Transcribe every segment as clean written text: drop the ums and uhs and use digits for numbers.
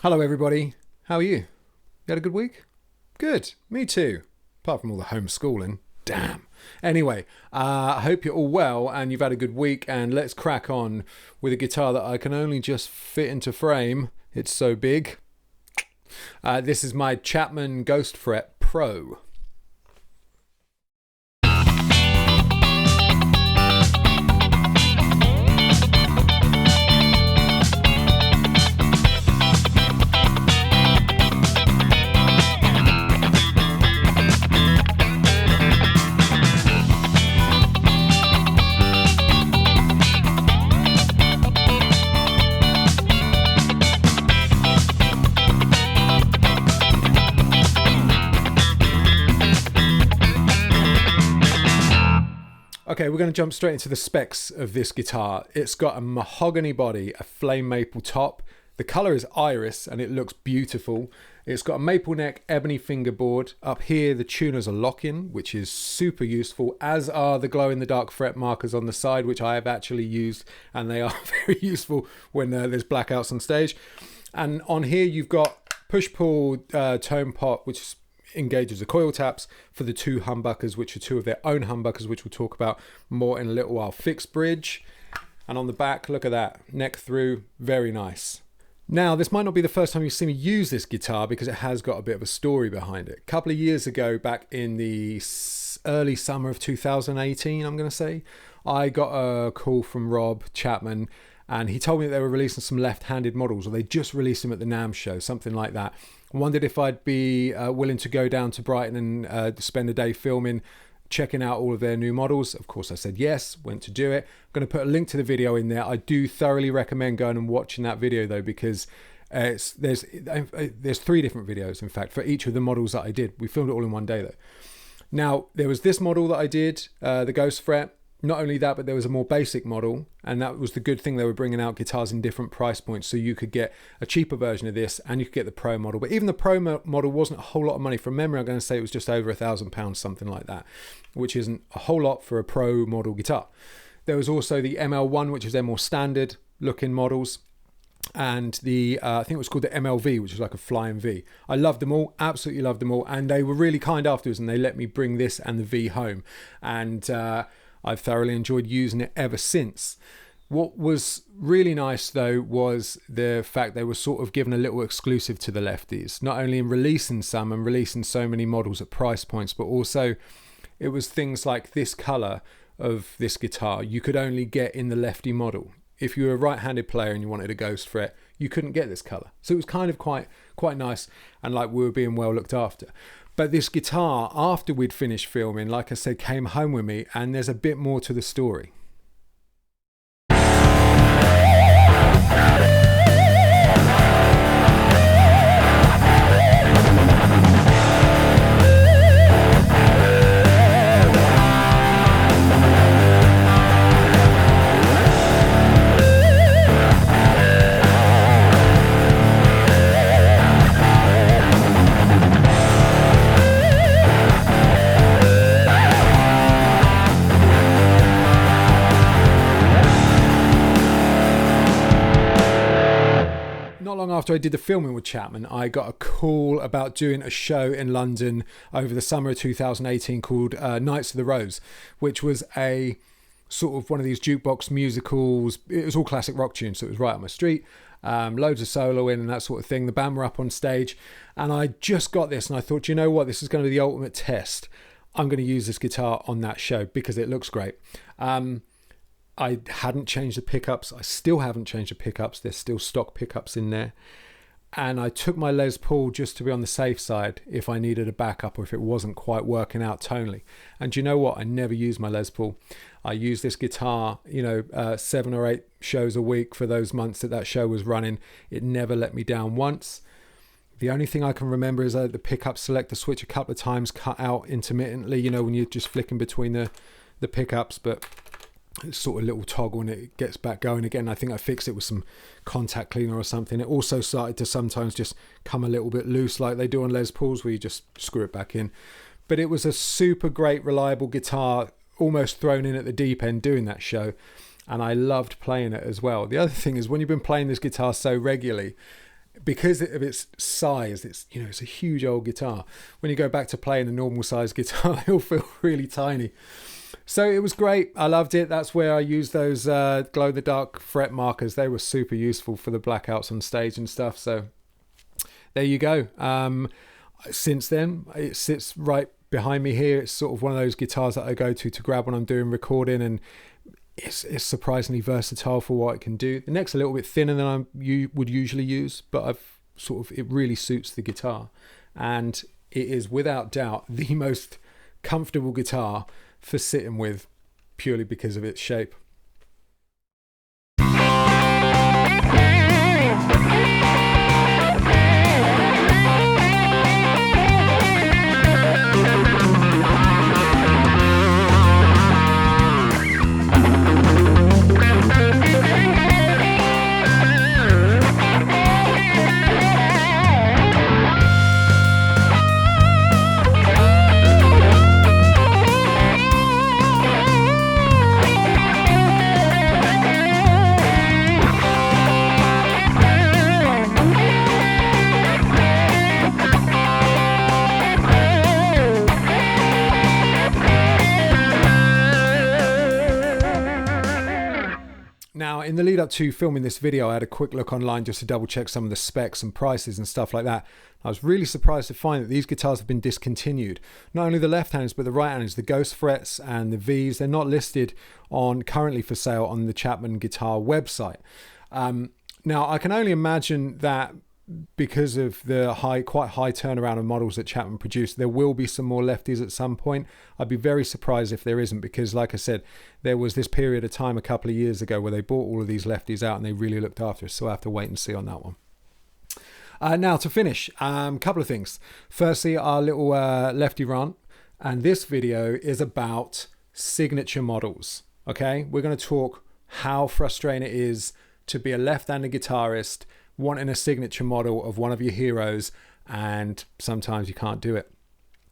Hello everybody, how are you? You had a good week? Good, me too. Apart from all the homeschooling, damn. Anyway, I hope you're all well and you've had a good week, and let's crack on with a guitar that I can only just fit into frame. It's so big. This is my Chapman Ghost Fret Pro. Okay, we're going to jump straight into the specs of this guitar. It's got a mahogany body, a flame maple top. The colour is iris and it looks beautiful. It's got a maple neck, ebony fingerboard. Up here, the tuners are lock-in, which is super useful, as are the glow-in-the-dark fret markers on the side, which I have actually used, and they are very useful when there's blackouts on stage. And on here, you've got push-pull tone pot, which engages the coil taps for the two humbuckers, which are two of their own humbuckers, which we'll talk about more in a little while. Fixed bridge, and on the back, look at that, neck through, very nice. Now, this might not be the first time you've seen me use this guitar because it has got a bit of a story behind it. A couple of years ago, back in the early summer of 2018, I'm going to say, I got a call from Rob Chapman, and he told me that they were releasing some left-handed models, or they just released them at the NAMM show, something like that. Wondered if I'd be willing to go down to Brighton and spend a day filming, checking out all of their new models. Of course, I said yes, went to do it. I'm going to put a link to the video in there. I do thoroughly recommend going and watching that video though, because there's 3 different videos, in fact, for each of the models that I did. We filmed it all in one day though. Now, there was this model that I did, the Ghost Fret. Not only that, but there was a more basic model, and that was the good thing. They were bringing out guitars in different price points, so you could get a cheaper version of this and you could get the Pro model. But even the Pro model wasn't a whole lot of money. From memory, I'm going to say it was just over £1,000, something like that, which isn't a whole lot for a Pro model guitar. There was also the ML1, which is their more standard looking models, and the I think it was called the MLV, which is like a flying V. I loved them all, absolutely loved them all, and they were really kind afterwards, and they let me bring this and the V home, and I've thoroughly enjoyed using it ever since. What was really nice though was the fact they were sort of given a little exclusive to the lefties, not only in releasing some and releasing so many models at price points, but also it was things like this colour of this guitar you could only get in the lefty model. If you were a right-handed player and you wanted a Ghost Fret, you couldn't get this colour. So it was kind of quite nice, and like we were being well looked after. But this guitar, after we'd finished filming, like I said, came home with me, and there's a bit more to the story. After I did the filming with Chapman, I got a call about doing a show in London over the summer of 2018 called Knights of the Rose, which was a sort of one of these jukebox musicals. It was all classic rock tunes, so it was right up my street. Loads of soloing and that sort of thing. The band were up on stage, and I just got this and I thought, you know what, this is going to be the ultimate test. I'm going to use this guitar on that show because it looks great. I hadn't changed the pickups. I still haven't changed the pickups. There's still stock pickups in there. And I took my Les Paul just to be on the safe side if I needed a backup or if it wasn't quite working out tonally. And do you know what? I never used my Les Paul. I used this guitar, 7 or 8 shows a week for those months that show was running. It never let me down once. The only thing I can remember is the pickup selector switch a couple of times cut out intermittently, when you're just flicking between the pickups, but it's sort of a little toggle and it gets back going again. I think I fixed it with some contact cleaner or something. It also started to sometimes just come a little bit loose like they do on Les Pauls, where you just screw it back in. But it was a super great, reliable guitar, almost thrown in at the deep end doing that show. And I loved playing it as well. The other thing is when you've been playing this guitar so regularly, because of its size, it's a huge old guitar. When you go back to playing a normal size guitar, it'll feel really tiny. So it was great. I loved it. That's where I used those glow-in-the-dark fret markers. They were super useful for the blackouts on stage and stuff. So there you go. Since then, it sits right behind me here. It's sort of one of those guitars that I go to grab when I'm doing recording, and it's surprisingly versatile for what it can do. The neck's a little bit thinner than you would usually use, but it really suits the guitar. And it is without doubt the most comfortable guitar for sitting with, purely because of its shape. Now, in the lead up to filming this video, I had a quick look online just to double check some of the specs and prices and stuff like that. I was really surprised to find that these guitars have been discontinued. Not only the left-handers, but the right-handers, the Ghost Frets and the Vs, they're not listed currently for sale on the Chapman guitar website. Now, I can only imagine that because of the quite high turnaround of models that Chapman produced, there will be some more lefties at some point. I'd be very surprised if there isn't, because like I said, there was this period of time a couple of years ago where they bought all of these lefties out and they really looked after us, so I have to wait and see on that one. Now to finish, a couple of things. Firstly, our little lefty rant, and this video is about signature models. Okay, we're going to talk how frustrating it is to be a left-handed guitarist wanting a signature model of one of your heroes, and sometimes you can't do it,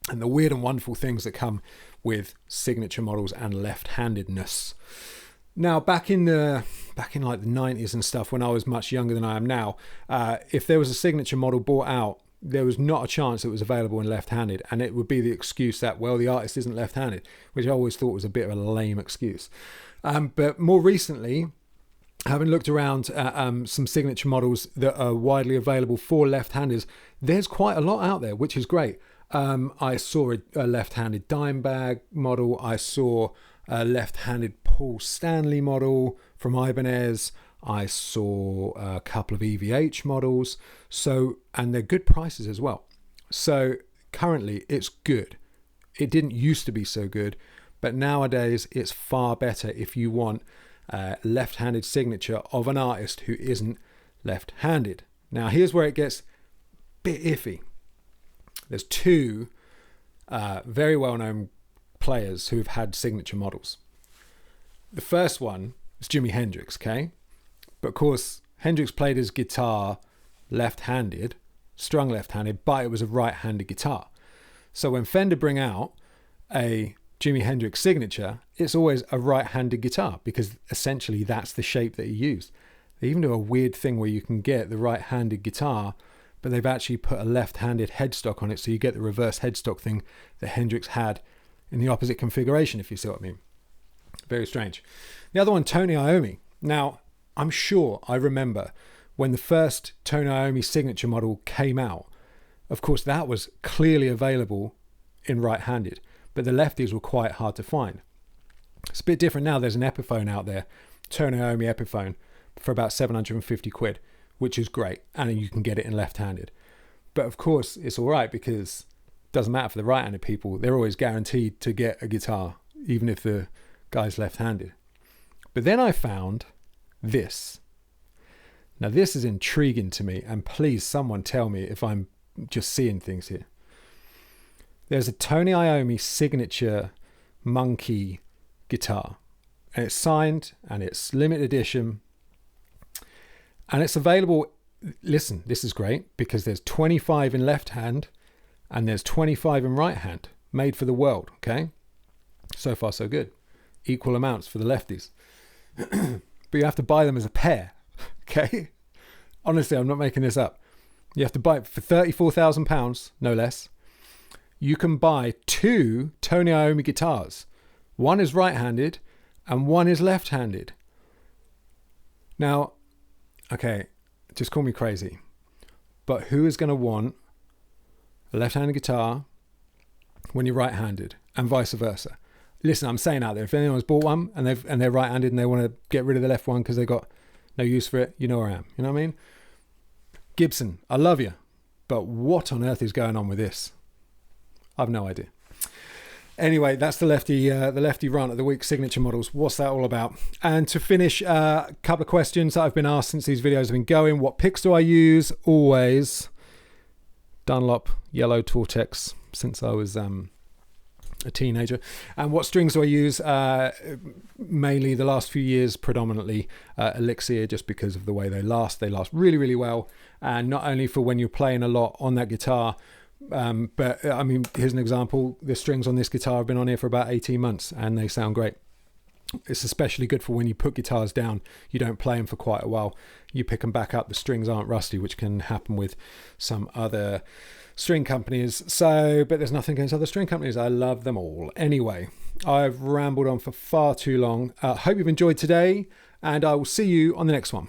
and the weird and wonderful things that come with signature models and left-handedness. Now, back in like the 90s and stuff, when I was much younger than I am now, if there was a signature model bought out, there was not a chance it was available in left-handed, and it would be the excuse that, well, the artist isn't left-handed, which I always thought was a bit of a lame excuse. But more recently, having looked around at some signature models that are widely available for left-handers, there's quite a lot out there, which is great. I saw a left-handed Dimebag model. I saw a left-handed Paul Stanley model from Ibanez. I saw a couple of EVH models. And they're good prices as well. So currently it's good. It didn't used to be so good, but nowadays it's far better if you want left-handed signature of an artist who isn't left-handed. Now here's where it gets a bit iffy. There's two very well-known players who've had signature models. The first one is Jimi Hendrix, okay? But of course, Hendrix played his guitar left-handed, strung left-handed, but it was a right-handed guitar. So when Fender bring out a Jimi Hendrix signature, it's always a right-handed guitar, because essentially that's the shape that he used. They even do a weird thing where you can get the right-handed guitar, but they've actually put a left-handed headstock on it, so you get the reverse headstock thing that Hendrix had in the opposite configuration, if you see what I mean. Very strange. The other one, Tony Iommi. Now, I'm sure I remember when the first Tony Iommi signature model came out. Of course, that was clearly available in right-handed. but the lefties were quite hard to find. It's a bit different now. There's an Epiphone out there, Tony Iommi Epiphone, for about 750 quid, which is great, and you can get it in left-handed. But of course, it's all right because it doesn't matter for the right-handed people. They're always guaranteed to get a guitar, even if the guy's left-handed. But then I found this. Now, this is intriguing to me, and please, someone tell me if I'm just seeing things here. There's a Tony Iommi signature Monkey guitar, and it's signed, and it's limited edition, and it's available. Listen, this is great because there's 25 in left hand and there's 25 in right hand, made for the world. Okay, so far so good. Equal amounts for the lefties. But you have to buy them as a pair. Okay, honestly, I'm not making this up. You have to buy it for £34,000, no less. You can buy 2 Tony Iommi guitars. One is right-handed and one is left-handed. Now, okay, just call me crazy, but who is going to want a left-handed guitar when you're right-handed, and vice versa? Listen, I'm saying out there, if anyone's bought one and they're right-handed and they want to get rid of the left one because they got no use for it, you know where I am. You know what I mean? Gibson, I love you, but what on earth is going on with this? I've no idea. Anyway, that's the lefty rant of the week, signature models. What's that all about? And to finish, a couple of questions that I've been asked since these videos have been going. What picks do I use? Always Dunlop yellow Tortex since I was a teenager. And what strings do I use? Mainly the last few years, predominantly Elixir, just because of the way they last. They last really, really well. And not only for when you're playing a lot on that guitar, but I mean, here's an example. The strings on this guitar have been on here for about 18 months and they sound great. It's especially good for when you put guitars down, you don't play them for quite a while, you pick them back up, the strings aren't rusty, which can happen with some other string companies. So, but there's nothing against other string companies. I love them all. Anyway, I've rambled on for far too long. Hope you've enjoyed today, and I will see you on the next one.